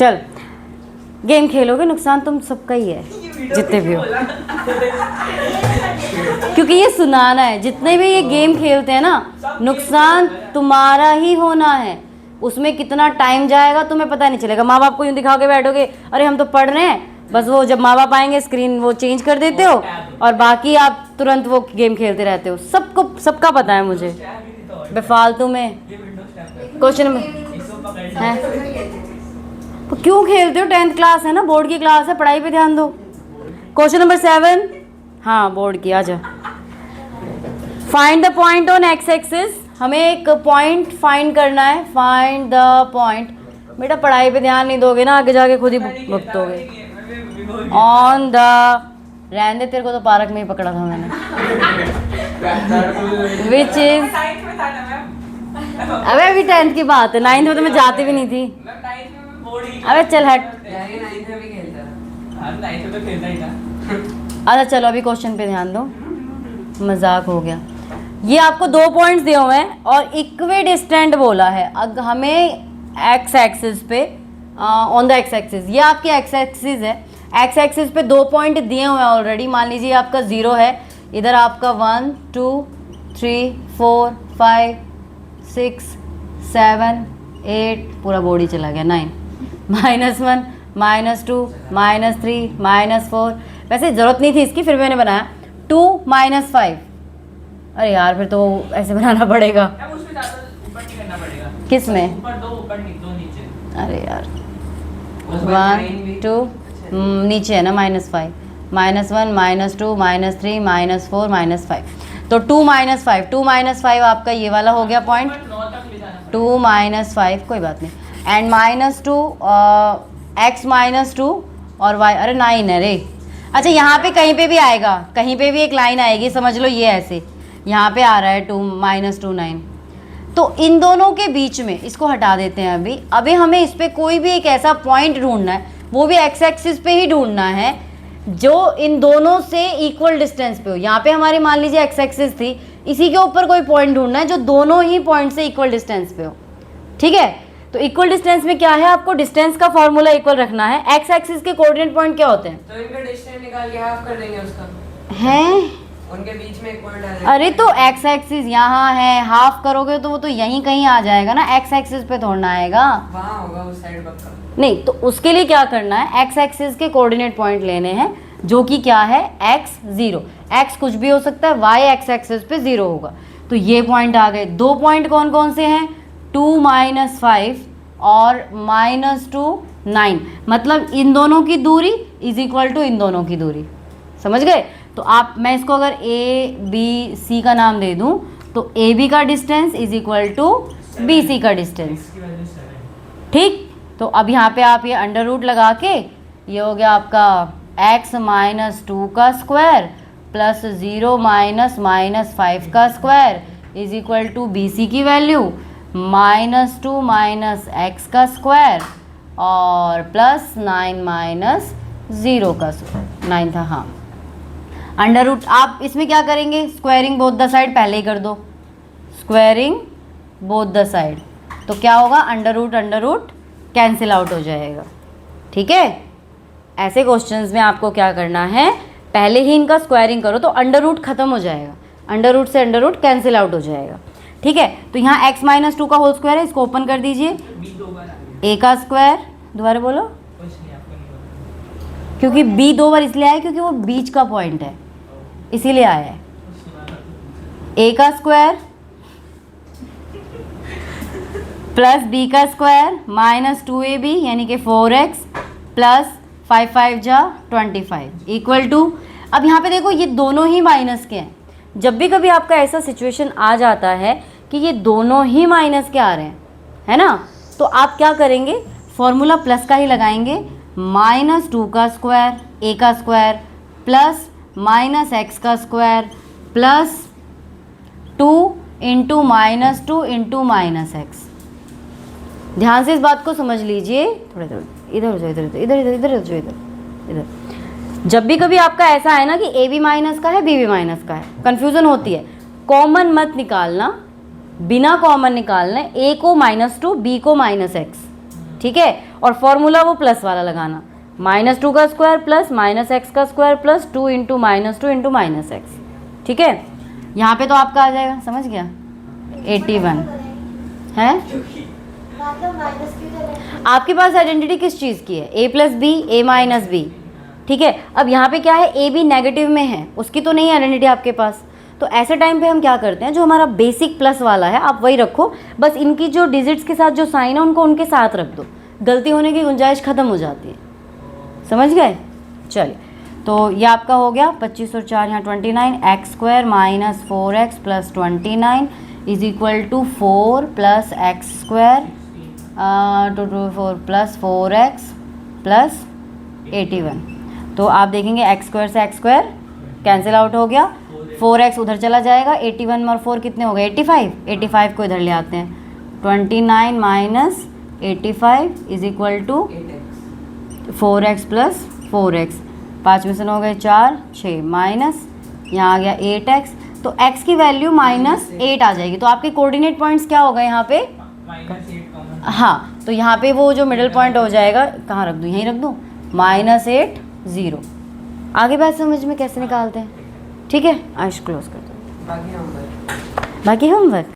चल गेम खेलोगे, नुकसान तुम सबका ही है जितने भी हो, क्योंकि ये सुनाना है। जितने भी ये गेम खेलते हैं ना, नुकसान तुम्हारा ही होना है। उसमें कितना टाइम जाएगा तुम्हें पता नहीं चलेगा। माँ बाप को यूँ दिखा के बैठोगे, अरे हम तो पढ़ रहे हैं, बस वो जब माँ बाप आएंगे स्क्रीन वो चेंज कर देते हो और बाकी आप तुरंत वो गेम खेलते रहते हो। सबको सबका पता है मुझे, बेफालतू में। क्वेश्चन है तो क्यों खेलते हो? 10th क्लास है ना, बोर्ड की क्लास है, पढ़ाई पे ध्यान दो। क्वेश्चन नंबर 7, हाँ बोर्ड की, आजा। Find the point on x axis. हमें एक पॉइंट फाइंड करना है। Find the point. बेटा पढ़ाई पे ध्यान नहीं दोगे ना, आगे जाके खुद ही भुगतोगे। ऑन द, रहने दे, तेरे को तो पार्क में ही पकड़ा था मैंने। विच इज, अबे अभी 10th की बात है, 9th में तो मैं जाती भी नहीं थी। अबे चल हट। अच्छा चलो अभी क्वेश्चन पे ध्यान दो, मजाक हो गया। ये आपको 2 पॉइंट्स दिए हुए हैं और इक्वे डिस्टेंट बोला है। अब हमें एक्स एक्सिस पे, ऑन द एक्स एक्सिस, ये आपकी एक्स एक्सिस है। एक्स एक्सिस पे 2 पॉइंट दिए हुए हैं ऑलरेडी। मान लीजिए आपका 0 है, इधर आपका 1 2 3 4 5 6 7 8, पूरा बॉडी चला गया, 9 -1 -2 -3 -4। वैसे ज़रूरत नहीं थी इसकी, फिर मैंने बनाया 2 -5। अरे यार फिर तो ऐसे बनाना पड़ेगा। किस में? अरे यार 1 2 नीचे है ना -5 -1 -2 -3 -4 -5, तो 2 -5 2 -5 आपका ये वाला हो गया पॉइंट। 2 -5 कोई बात नहीं, एंड -2 x -2 और y, अरे 9 है रे। अच्छा यहाँ पे कहीं पे भी आएगा, कहीं पे भी एक लाइन आएगी, समझ लो ये ऐसे यहाँ पे आ रहा है 2 -2 9। तो इन दोनों के बीच में इसको हटा देते हैं। अभी हमें इस पर कोई भी एक ऐसा पॉइंट ढूंढना है, वो भी एक्स एक्सिस पे ही ढूंढना है जो इन दोनों से इक्वल डिस्टेंस पे हो। यहाँ पे हमारी मान लीजिए एक्स एक्सिस थी, इसी के ऊपर कोई पॉइंट ढूंढना है जो दोनों ही पॉइंट से इक्वल डिस्टेंस पे हो। ठीक है, तो इक्वल डिस्टेंस में क्या है, आपको डिस्टेंस का फॉर्मूला इक्वल रखना है। एक्स एक्सिस के कोऑर्डिनेट पॉइंट क्या होते हैं? तो इनका डिस्टेंस निकाल के हाफ कर देंगे उसका। हैं? उनके बीच में एक पॉइंट आ जाएगा। अरे तो एक्स एक्सिस यहाँ है, हाफ करोगे तो वो तो यहीं कहीं आ जाएगा ना, एक्स एक्सिस पे थोड़ा आएगा, वहाँ होगा उस साइड पक्का। नहीं तो उसके लिए क्या करना है, एक्स एक्सिस के कोऑर्डिनेट पॉइंट लेने हैं, जो कि क्या है x 0। x कुछ भी हो सकता है, y एक्स एक्सिस पे 0 होगा। तो ये पॉइंट आ गए। 2 पॉइंट कौन कौन से हैं? 2 -5 और -2 9, मतलब इन दोनों की दूरी इज इक्वल टू इन दोनों की दूरी। समझ गए? तो आप, मैं इसको अगर a b c का नाम दे दूं तो a b का distance is equal to b c का डिस्टेंस। ठीक, तो अब यहाँ पे आप ये अंडर रूट लगा के, ये हो गया आपका x -2 का स्क्वायर प्लस 0 -5 का square is equal to B C की वैल्यू -2 x का स्क्वायर और प्लस 9 -0 का स्क्वायर। 9 था, हाँ। अंडर रूट, आप इसमें क्या करेंगे, स्क्वायरिंग बोथ द साइड पहले ही कर दो, स्क्वायरिंग बोथ द साइड। तो क्या होगा, अंडर रूट कैंसिल आउट हो जाएगा। ठीक है, ऐसे क्वेश्चंस में आपको क्या करना है, पहले ही इनका स्क्वायरिंग करो तो अंडर रूट खत्म हो जाएगा, अंडर रूट से अंडर रूट कैंसिल आउट हो जाएगा। ठीक है, तो यहाँ x -2 का होल स्क्वायर है, इसको ओपन कर दीजिए, a का स्क्वायर, दोबारा बोलो, क्योंकि b 2 बार इसलिए आया क्योंकि वो बीच का पॉइंट है, इसीलिए आया है। a का स्क्वायर प्लस b का स्क्वायर -2ab यानी कि 4x प्लस 5 5 जा 25 इक्वल टू, अब यहाँ पे देखो ये दोनों ही माइनस के हैं। जब भी कभी आपका ऐसा सिचुएशन आ जाता है कि ये दोनों ही माइनस के आ रहे हैं, है ना, तो आप क्या करेंगे, फॉर्मूला प्लस का ही लगाएंगे। -2 का स्क्वायर a का स्क्वायर प्लस -x का square plus 2 into -2 into -x। ध्यान से इस बात को समझ लीजिए, थोड़ा थोड़ा इधर हो जाओ, इधर इधर इधर इधर हो जाओ, इधर इधर। जब भी कभी आपका ऐसा है ना कि a भी माइनस का है b भी माइनस का है, कन्फ्यूज़न होती है, कॉमन मत निकालना, बिना कॉमन निकालना, a को -2 b को -x। ठीक है। और फॉर्मूला वो प्लस वाला लगाना, -2 का स्क्वायर प्लस -x का square plus 2 into -2 into -x, ठीक है। यहाँ पे तो आपका आ जाएगा, समझ गया, 81 है। आपके पास आइडेंटिटी किस चीज़ की है, a plus B, a minus B, ठीक है। अब यहाँ पे क्या है, a भी नेगेटिव में है, उसकी तो नहीं है आइडेंटिटी आपके पास। तो ऐसे टाइम पे हम क्या करते हैं, जो हमारा बेसिक प्लस वाला है आप वही रखो, बस इनकी जो डिजिट्स के साथ जो साइन है उनको उनके साथ रख दो, गलती होने की गुंजाइश ख़त्म हो जाती है, समझ गए। चलिए, तो ये आपका हो गया 25 और 4 यहाँ 29, x square minus 4x plus 29 is equal to 4 plus x square 4 plus 4x plus 81। तो आप देखेंगे एक्स स्क्वायर से एक्स स्क्वायर कैंसिल आउट हो गया, 4x उधर चला जाएगा, 81 और 4 कितने हो गए 85, 85 को इधर ले आते हैं, 29 minus 85 is equal to 4x plus 4x, 5 में से 9 हो गए 4, 6 माइनस यहाँ आ गया 8x, तो x की वैल्यू -8 आ जाएगी। तो आपके कोऑर्डिनेट पॉइंट्स क्या हो गए यहाँ पे, हाँ, तो यहाँ पे वो जो मिडिल पॉइंट हो जाएगा, कहाँ रख दूँ, यहीं रख दूँ, -8 0। आगे बात समझ में कैसे निकालते हैं, ठीक है। आज क्लोज कर दो, बाकी होमवर्क।